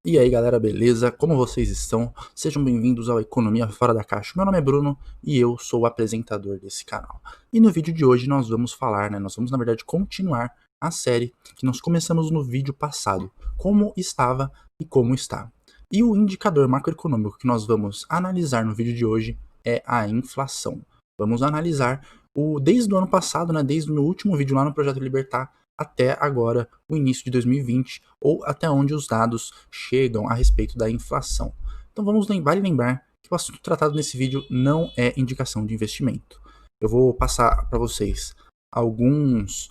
E aí galera, beleza? Como vocês estão? Sejam bem-vindos ao Economia Fora da Caixa. Meu nome é Bruno e eu sou o apresentador desse canal. E no vídeo de hoje nós vamos falar, nós vamos na verdade continuar a série que nós começamos no vídeo passado, como estava e como está. E o indicador macroeconômico que nós vamos analisar no vídeo de hoje é a inflação. Vamos analisar desde o ano passado, desde o meu último vídeo lá no Projeto Libertar, até agora, o início de 2020, ou até onde os dados chegam a respeito da inflação. Então vale lembrar que o assunto tratado nesse vídeo não é indicação de investimento. Eu vou passar para vocês algumas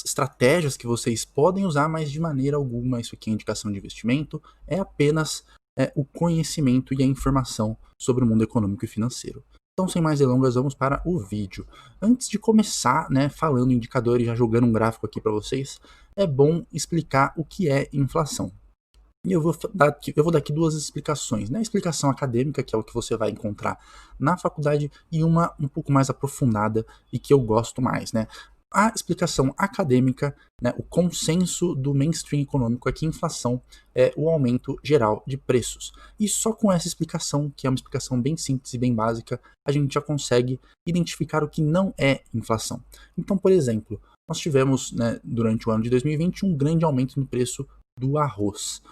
estratégias que vocês podem usar, mas de maneira alguma isso aqui é indicação de investimento, é apenas o conhecimento e a informação sobre o mundo econômico e financeiro. Então, sem mais delongas, vamos para o vídeo. Antes de começar, falando indicadores, já jogando um gráfico aqui para vocês, é bom explicar o que é inflação. E eu vou dar aqui duas explicações, A explicação acadêmica, que é o que você vai encontrar na faculdade, e uma um pouco mais aprofundada e que eu gosto mais, A explicação acadêmica, o consenso do mainstream econômico é que inflação é o aumento geral de preços. E só com essa explicação, que é uma explicação bem simples e bem básica, a gente já consegue identificar o que não é inflação. Então, por exemplo, nós tivemos, durante o ano de 2020, um grande aumento no preço do arroz.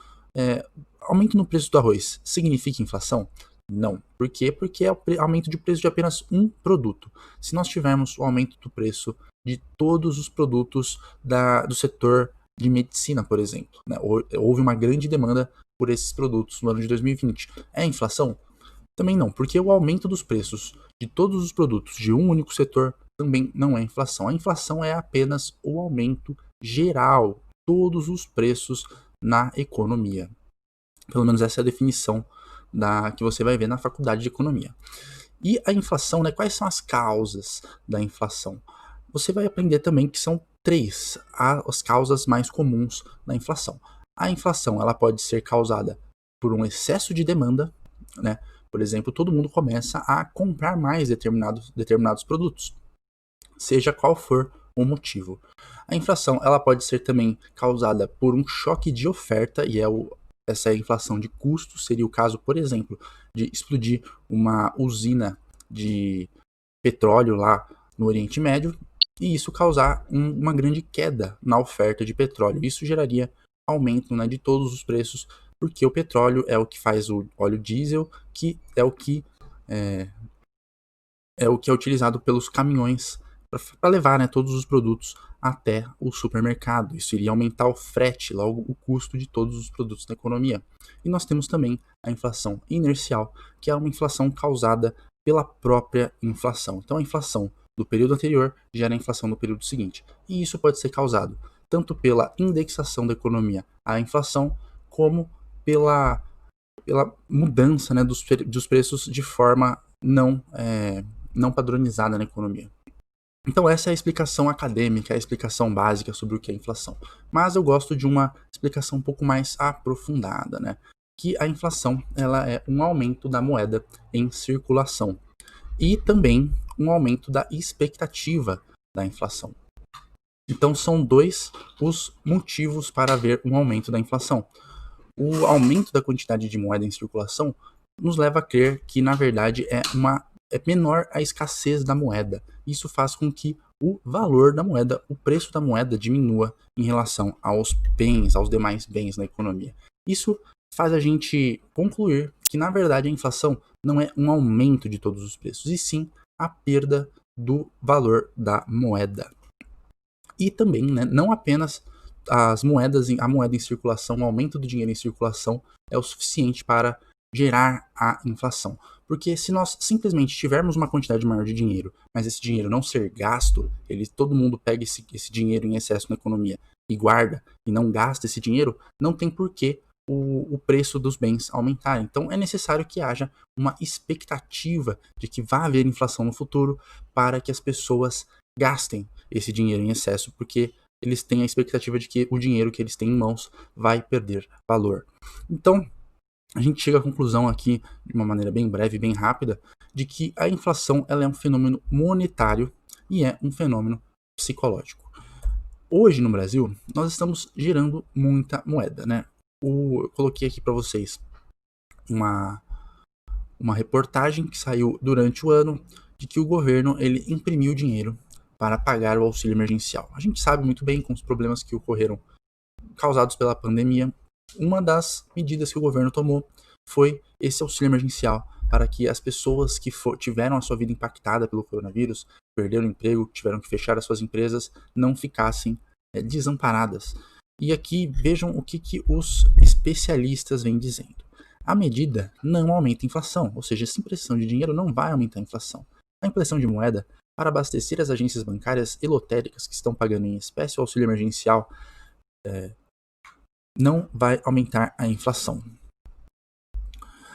Aumento no preço do arroz significa inflação? Não. Por quê? Porque é o aumento de preço de apenas um produto. Se nós tivermos o aumento do preço de todos os produtos do setor de medicina, por exemplo, houve uma grande demanda por esses produtos no ano de 2020. É inflação? Também não, porque o aumento dos preços de todos os produtos de um único setor também não é inflação. A inflação é apenas o aumento geral, todos os preços na economia. Pelo menos essa é a definição que você vai ver na faculdade de economia. E a inflação, quais são as causas da inflação? Você vai aprender também que são três as causas mais comuns da inflação. A inflação ela pode ser causada por um excesso de demanda, Por exemplo, todo mundo começa a comprar mais determinados produtos, seja qual for o motivo. A inflação ela pode ser também causada por um choque de oferta, e essa é a inflação de custo, seria o caso, por exemplo, de explodir uma usina de petróleo lá no Oriente Médio, e isso causar uma grande queda na oferta de petróleo. Isso geraria aumento de todos os preços, porque o petróleo é o que faz o óleo diesel, que é o que é utilizado pelos caminhões para levar todos os produtos até o supermercado. Isso iria aumentar o frete, logo o custo de todos os produtos da economia. E nós temos também a inflação inercial, que é uma inflação causada pela própria inflação. Então a inflação do período anterior gera a inflação no período seguinte. E isso pode ser causado tanto pela indexação da economia à inflação, como pela mudança dos preços de forma não padronizada na economia. Então essa é a explicação acadêmica, a explicação básica sobre o que é inflação. Mas eu gosto de uma explicação um pouco mais aprofundada, que a inflação ela é um aumento da moeda em circulação e também um aumento da expectativa da inflação. Então são dois os motivos para haver um aumento da inflação. O aumento da quantidade de moeda em circulação nos leva a crer que, na verdade, é menor a escassez da moeda. Isso faz com que o valor da moeda, o preço da moeda diminua em relação aos demais bens na economia. Isso faz a gente concluir que, na verdade, a inflação não é um aumento de todos os preços, e sim a perda do valor da moeda. E também, não apenas a moeda em circulação, o aumento do dinheiro em circulação é o suficiente para gerar a inflação. Porque se nós simplesmente tivermos uma quantidade maior de dinheiro, mas esse dinheiro não ser gasto, todo mundo pega esse dinheiro em excesso na economia e guarda e não gasta esse dinheiro, não tem porquê o preço dos bens aumentar. Então é necessário que haja uma expectativa de que vai haver inflação no futuro para que as pessoas gastem esse dinheiro em excesso, porque eles têm a expectativa de que o dinheiro que eles têm em mãos vai perder valor. Então, a gente chega à conclusão aqui, de uma maneira bem breve, bem rápida, de que a inflação ela é um fenômeno monetário e é um fenômeno psicológico. Hoje no Brasil, nós estamos gerando muita moeda, Eu coloquei aqui para vocês uma reportagem que saiu durante o ano de que o governo ele imprimiu dinheiro para pagar o auxílio emergencial. A gente sabe muito bem com os problemas que ocorreram causados pela pandemia. Uma das medidas que o governo tomou foi esse auxílio emergencial para que as pessoas que tiveram a sua vida impactada pelo coronavírus, perderam o emprego, tiveram que fechar as suas empresas, não ficassem desamparadas. E aqui vejam o que os especialistas vêm dizendo. A medida não aumenta a inflação, ou seja, essa impressão de dinheiro não vai aumentar a inflação. A impressão de moeda, para abastecer as agências bancárias e lotéricas que estão pagando em espécie o auxílio emergencial, não vai aumentar a inflação.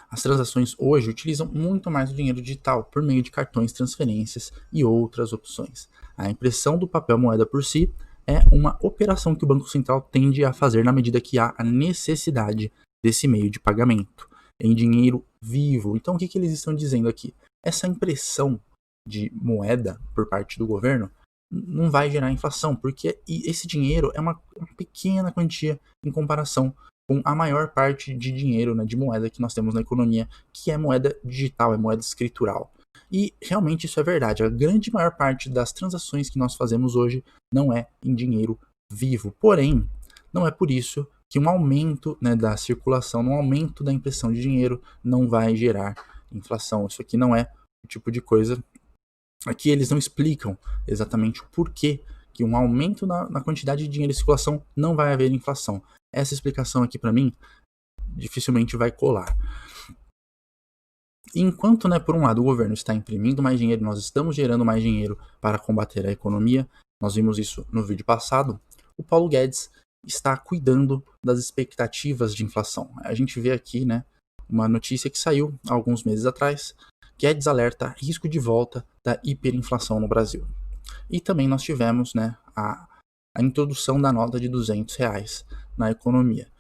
As transações hoje utilizam muito mais o dinheiro digital por meio de cartões, transferências e outras opções. A impressão do papel moeda por si é uma operação que o Banco Central tende a fazer na medida que há a necessidade desse meio de pagamento em dinheiro vivo. Então, o que eles estão dizendo aqui? Essa impressão de moeda por parte do governo não vai gerar inflação, porque esse dinheiro é uma pequena quantia em comparação com a maior parte de dinheiro, né, de moeda que nós temos na economia, que é moeda digital, é moeda escritural. E realmente isso é verdade. A grande maior parte das transações que nós fazemos hoje não é em dinheiro vivo. Porém, não é por isso que um aumento, né, da circulação, um aumento da impressão de dinheiro não vai gerar inflação. Isso aqui não é o tipo de coisa. Aqui eles não explicam exatamente o porquê que um aumento na quantidade de dinheiro em circulação não vai haver inflação. Essa explicação aqui para mim dificilmente vai colar. Enquanto, né, por um lado, o governo está imprimindo mais dinheiro, nós estamos gerando mais dinheiro para combater a economia, nós vimos isso no vídeo passado, o Paulo Guedes está cuidando das expectativas de inflação. A gente vê aqui, né, uma notícia que saiu há alguns meses atrás, Guedes alerta risco de volta da hiperinflação no Brasil. E também nós tivemos, né, a introdução da nota de R$200 na economia.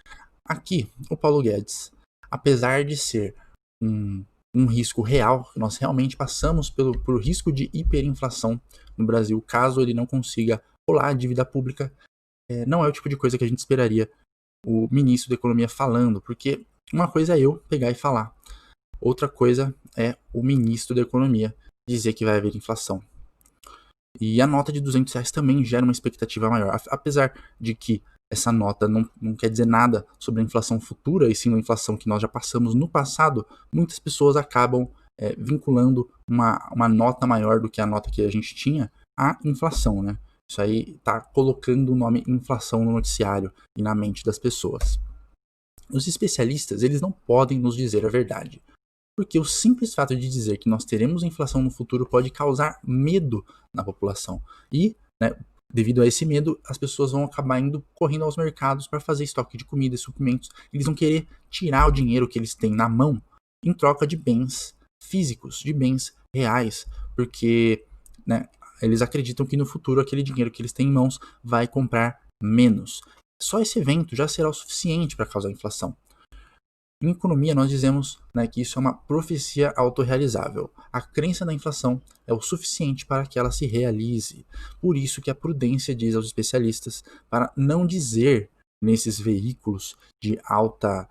Aqui, o Paulo Guedes, apesar de ser um risco real, nós realmente passamos por risco de hiperinflação no Brasil, caso ele não consiga rolar a dívida pública, não é o tipo de coisa que a gente esperaria o ministro da Economia falando, porque uma coisa é eu pegar e falar, outra coisa é o ministro da Economia dizer que vai haver inflação. E a nota de R$200 também gera uma expectativa maior, apesar de que essa nota não quer dizer nada sobre a inflação futura, e sim a inflação que nós já passamos no passado, muitas pessoas acabam vinculando uma nota maior do que a nota que a gente tinha à inflação, né? Isso aí está colocando o nome inflação no noticiário e na mente das pessoas. Os especialistas, eles não podem nos dizer a verdade, porque o simples fato de dizer que nós teremos inflação no futuro pode causar medo na população. E, né, devido a esse medo, as pessoas vão acabar correndo aos mercados para fazer estoque de comida e suprimentos. Eles vão querer tirar o dinheiro que eles têm na mão em troca de bens físicos, de bens reais, porque, né, eles acreditam que no futuro aquele dinheiro que eles têm em mãos vai comprar menos. Só esse evento já será o suficiente para causar inflação. Em economia, nós dizemos, né, que isso é uma profecia autorrealizável. A crença na inflação é o suficiente para que ela se realize. Por isso que a prudência diz aos especialistas para não dizer nesses veículos de alta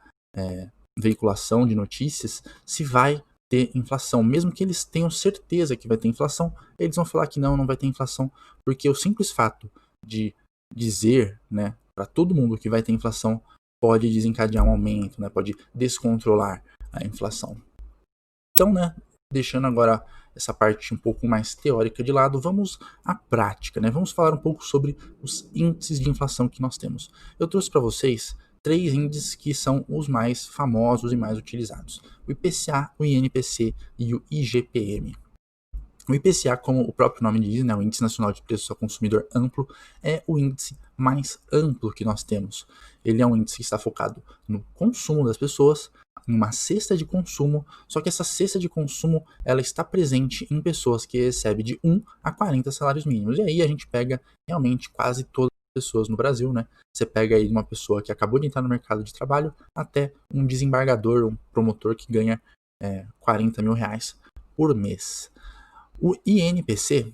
veiculação de notícias se vai ter inflação. Mesmo que eles tenham certeza que vai ter inflação, eles vão falar que não vai ter inflação, porque o simples fato de dizer, né, para todo mundo que vai ter inflação pode desencadear um aumento, né? Pode descontrolar a inflação. Então, né, deixando agora essa parte um pouco mais teórica de lado, vamos à prática, né? Vamos falar um pouco sobre os índices de inflação que nós temos. Eu trouxe para vocês 3 índices que são os mais famosos e mais utilizados: o IPCA, o INPC e o IGPM. O IPCA, como o próprio nome diz, né, o Índice Nacional de Preços ao Consumidor Amplo, é o índice mais amplo que nós temos. Ele é um índice que está focado no consumo das pessoas, em uma cesta de consumo, só que essa cesta de consumo ela está presente em pessoas que recebem de 1 a 40 salários mínimos. E aí a gente pega realmente quase todas as pessoas no Brasil, né? Você pega aí uma pessoa que acabou de entrar no mercado de trabalho até um desembargador, um promotor que ganha 40 mil reais por mês. O INPC,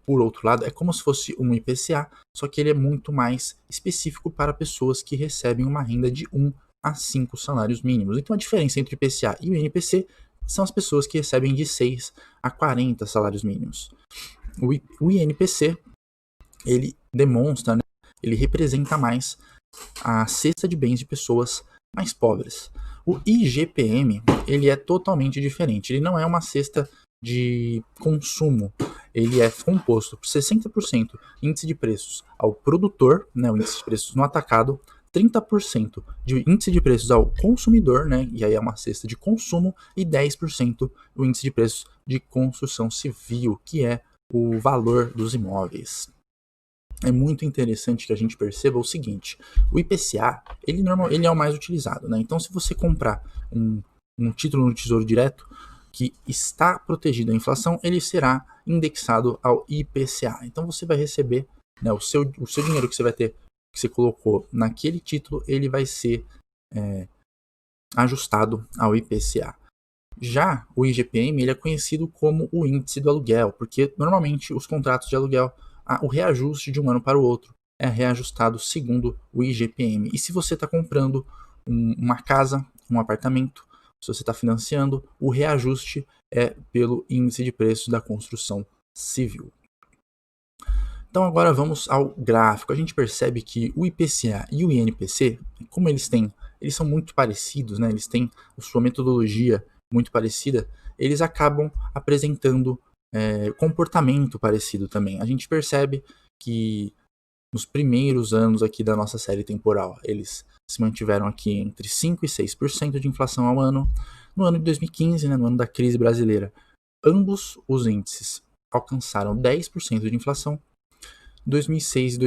por outro lado, é como se fosse um IPCA, só que ele é muito mais específico para pessoas que recebem uma renda de 1 a 5 salários mínimos. Então a diferença entre o IPCA e o INPC são as pessoas que recebem de 6 a 40 salários mínimos. O INPC, ele demonstra, né, ele representa mais a cesta de bens de pessoas mais pobres. O IGPM, ele é totalmente diferente. Ele não é uma cesta de consumo. Ele é composto por 60% índice de preços ao produtor, né, o índice de preços no atacado, 30% de índice de preços ao consumidor, né, e aí é uma cesta de consumo, e 10% o índice de preços de construção civil, que é o valor dos imóveis. É muito interessante que a gente perceba o seguinte: o IPCA, ele é o mais utilizado, né? Então, se você comprar um título no Tesouro Direto que está protegido da inflação, ele será indexado ao IPCA. Então, você vai receber, né, o seu dinheiro que você vai ter, que você colocou naquele título, ele vai ser ajustado ao IPCA. Já o IGPM, ele é conhecido como o índice do aluguel, porque normalmente os contratos de aluguel, o reajuste de um ano para o outro é reajustado segundo o IGPM. E se você está comprando uma casa, um apartamento, se você está financiando, o reajuste é pelo índice de preços da construção civil. Então agora vamos ao gráfico. A gente percebe que o IPCA e o INPC, como eles são muito parecidos, né? Eles têm a sua metodologia muito parecida, eles acabam apresentando comportamento parecido também. A gente percebe que nos primeiros anos aqui da nossa série temporal, eles se mantiveram aqui entre 5% e 6% de inflação ao ano. No ano de 2015, né, no ano da crise brasileira, ambos os índices alcançaram 10% de inflação. 2016 e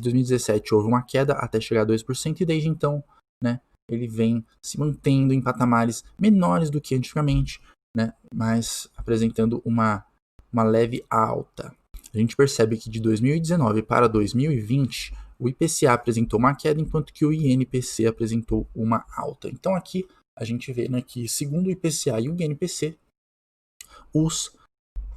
2017 houve uma queda até chegar a 2%, e desde então, né, ele vem se mantendo em patamares menores do que antigamente, né, mas apresentando uma leve alta. A gente percebe que de 2019 para 2020, o IPCA apresentou uma queda, enquanto que o INPC apresentou uma alta. Então aqui a gente vê, né, que segundo o IPCA e o INPC,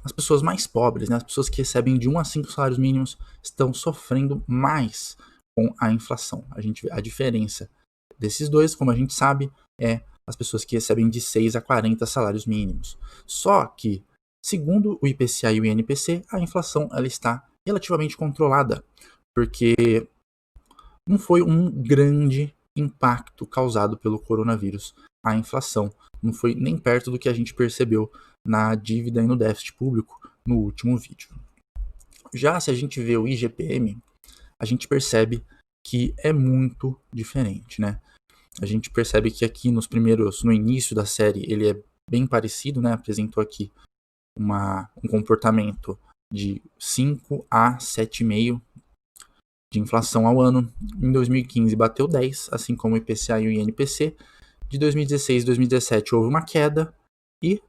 as pessoas mais pobres, né, as pessoas que recebem de 1 a 5 salários mínimos, estão sofrendo mais com a inflação. A gente vê a diferença desses dois, como a gente sabe, é as pessoas que recebem de 6 a 40 salários mínimos. Só que, segundo o IPCA e o INPC, a inflação ela está relativamente controlada, porque não foi um grande impacto causado pelo coronavírus à inflação. Não foi nem perto do que a gente percebeu na dívida e no déficit público no último vídeo. Já se a gente vê o IGPM, a gente percebe que é muito diferente, né? A gente percebe que aqui no início da série, ele é bem parecido, né? Apresentou aqui um comportamento de 5 a 7,5% de inflação ao ano. Em 2015 bateu 10, assim como o IPCA e o INPC. De 2016 a 2017 houve uma queda, e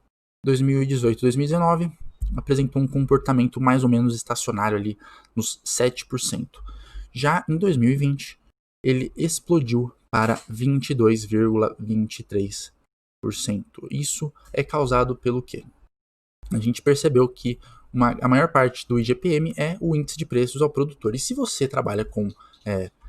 2018 e 2019 apresentou um comportamento mais ou menos estacionário ali nos 7%. Já em 2020, ele explodiu para 22,23%. Isso é causado pelo quê? A gente percebeu que a maior parte do IGPM é o índice de preços ao produtor. E se você trabalha com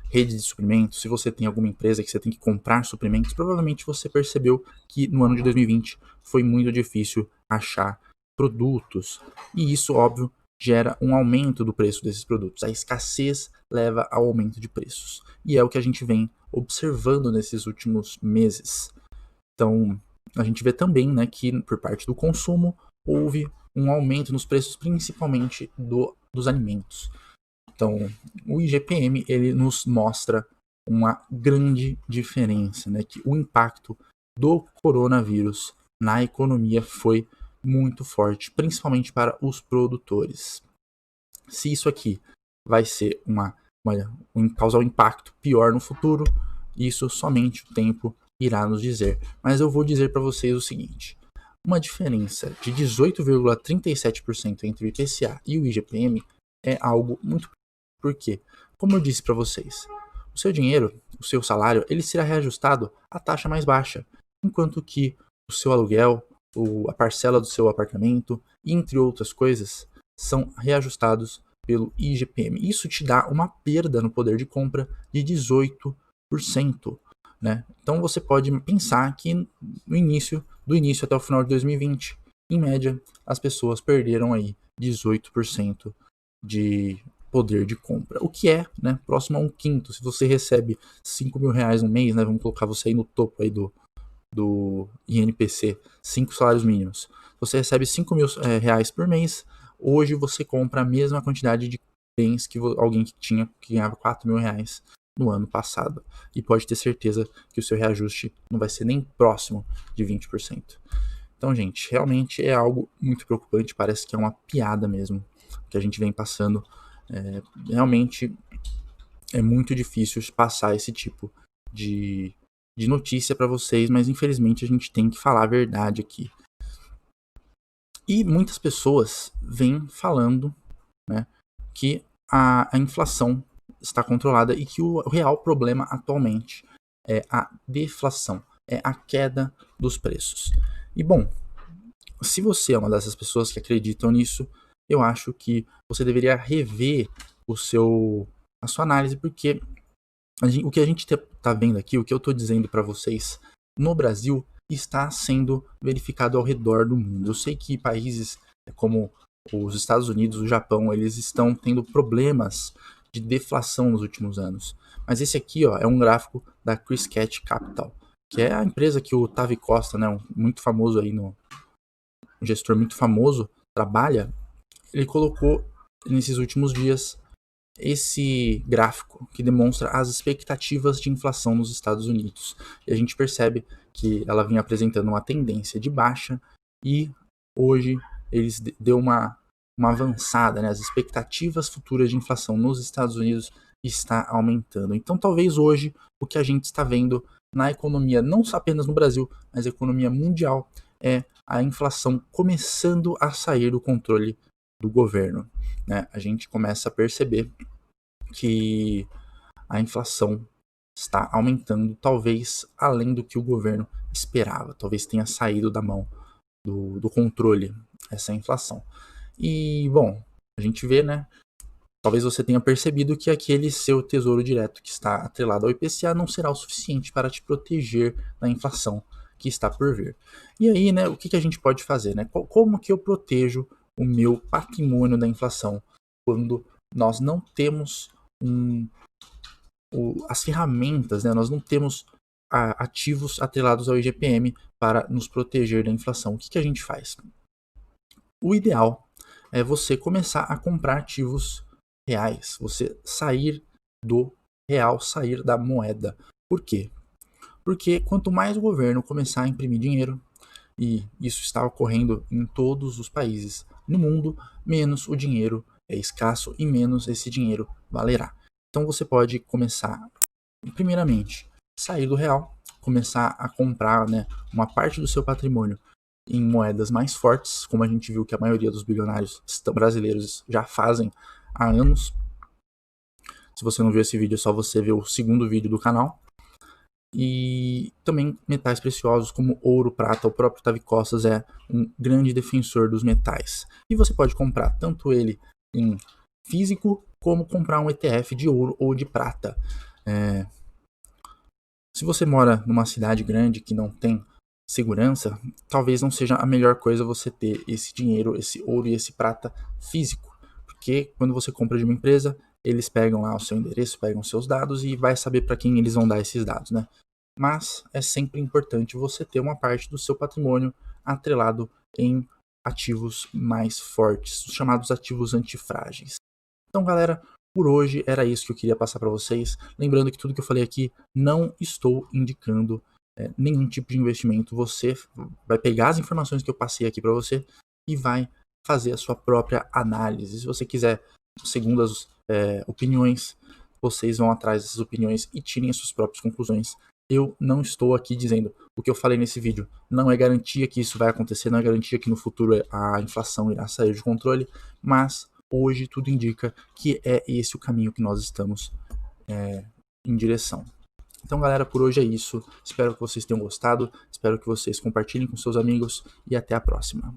rede de suprimentos, se você tem alguma empresa que você tem que comprar suprimentos, provavelmente você percebeu que no ano de 2020 foi muito difícil achar produtos. E isso, óbvio, gera um aumento do preço desses produtos. A escassez leva ao aumento de preços. E é o que a gente vem observando nesses últimos meses. Então, a gente vê também, né, que por parte do consumo houve um aumento nos preços, principalmente dos alimentos. Então, o IGPM ele nos mostra uma grande diferença, né, que o impacto do coronavírus na economia foi muito forte, principalmente para os produtores. Se isso aqui vai ser causar um impacto pior no futuro, isso somente o tempo irá nos dizer. Mas eu vou dizer para vocês o seguinte: uma diferença de 18,37% entre o IPCA e o IGPM é algo muito... Por quê? Como eu disse para vocês, o seu dinheiro, o seu salário, ele será reajustado à taxa mais baixa, enquanto que o seu aluguel, a parcela do seu apartamento, entre outras coisas, são reajustados pelo IGPM. Isso te dá uma perda no poder de compra de 18%. né? Então você pode pensar que do início até o final de 2020, em média, as pessoas perderam aí 18% de poder de compra, o que é, né, próximo a um quinto. Se você recebe 5 mil reais no mês, né, vamos colocar você aí no topo aí do INPC, 5 salários mínimos. Você recebe 5 mil reais por mês, hoje você compra a mesma quantidade de bens que alguém que ganhava 4 mil reais no ano passado. E pode ter certeza que o seu reajuste não vai ser nem próximo de 20%. Então, gente, realmente é algo muito preocupante, parece que é uma piada mesmo que a gente vem passando. Realmente é muito difícil passar esse tipo de notícia para vocês, mas infelizmente a gente tem que falar a verdade aqui. E muitas pessoas vêm falando, né, que a inflação está controlada e que o real problema atualmente é a deflação, é a queda dos preços. E bom, se você é uma dessas pessoas que acreditam nisso, eu acho que você deveria rever a sua análise, porque o que a gente está vendo aqui, o que eu estou dizendo para vocês no Brasil, está sendo verificado ao redor do mundo. Eu sei que países como os Estados Unidos, o Japão, eles estão tendo problemas de deflação nos últimos anos. Mas esse aqui, ó, é um gráfico da Chris Cat Capital, que é a empresa que o Tavi Costa, né, muito famoso aí um gestor muito famoso, trabalha. Ele colocou nesses últimos dias esse gráfico que demonstra as expectativas de inflação nos Estados Unidos. E a gente percebe que ela vinha apresentando uma tendência de baixa e hoje eles deu uma avançada, né? As expectativas futuras de inflação nos Estados Unidos está aumentando. Então talvez hoje o que a gente está vendo na economia, não apenas no Brasil, mas a economia mundial, é a inflação começando a sair do controle do governo, né? A gente começa a perceber que a inflação está aumentando, talvez além do que o governo esperava, talvez tenha saído da mão do controle essa inflação. E, bom, a gente vê, né? Talvez você tenha percebido que aquele seu tesouro direto que está atrelado ao IPCA não será o suficiente para te proteger da inflação que está por vir. E aí, né, o que a gente pode fazer, né? Como que eu protejo o meu patrimônio da inflação quando nós não temos as ferramentas, né? Nós não temos ativos atrelados ao IGPM para nos proteger da inflação? O que a gente faz? O ideal é você começar a comprar ativos reais, você sair do real, sair da moeda. Por quê? Porque quanto mais o governo começar a imprimir dinheiro, e isso está ocorrendo em todos os países no mundo, menos o dinheiro é escasso e menos esse dinheiro valerá. Então você pode começar, primeiramente, sair do real, começar a comprar, né, uma parte do seu patrimônio em moedas mais fortes, como a gente viu que a maioria dos bilionários brasileiros já fazem há anos. Se você não viu esse vídeo, é só você ver o segundo vídeo do canal. E também metais preciosos como ouro, prata. O próprio Tavi Costas é um grande defensor dos metais. E você pode comprar tanto ele em físico como comprar um ETF de ouro ou de prata. Se você mora numa cidade grande que não tem segurança, talvez não seja a melhor coisa você ter esse dinheiro, esse ouro e esse prata físico. Porque quando você compra de uma empresa, eles pegam lá o seu endereço, pegam seus dados e vai saber para quem eles vão dar esses dados, né? Mas é sempre importante você ter uma parte do seu patrimônio atrelado em ativos mais fortes, os chamados ativos antifrágeis. Então, galera, por hoje era isso que eu queria passar para vocês. Lembrando que tudo que eu falei aqui, não estou indicando nenhum tipo de investimento. Você vai pegar as informações que eu passei aqui para você e vai fazer a sua própria análise. Se você quiser, segundo as opiniões, vocês vão atrás dessas opiniões e tirem as suas próprias conclusões. Eu não estou aqui dizendo o que eu falei nesse vídeo. Não é garantia que isso vai acontecer, não é garantia que no futuro a inflação irá sair de controle, mas hoje tudo indica que é esse o caminho que nós estamos em direção. Então, galera, por hoje é isso. Espero que vocês tenham gostado. Espero que vocês compartilhem com seus amigos e até a próxima.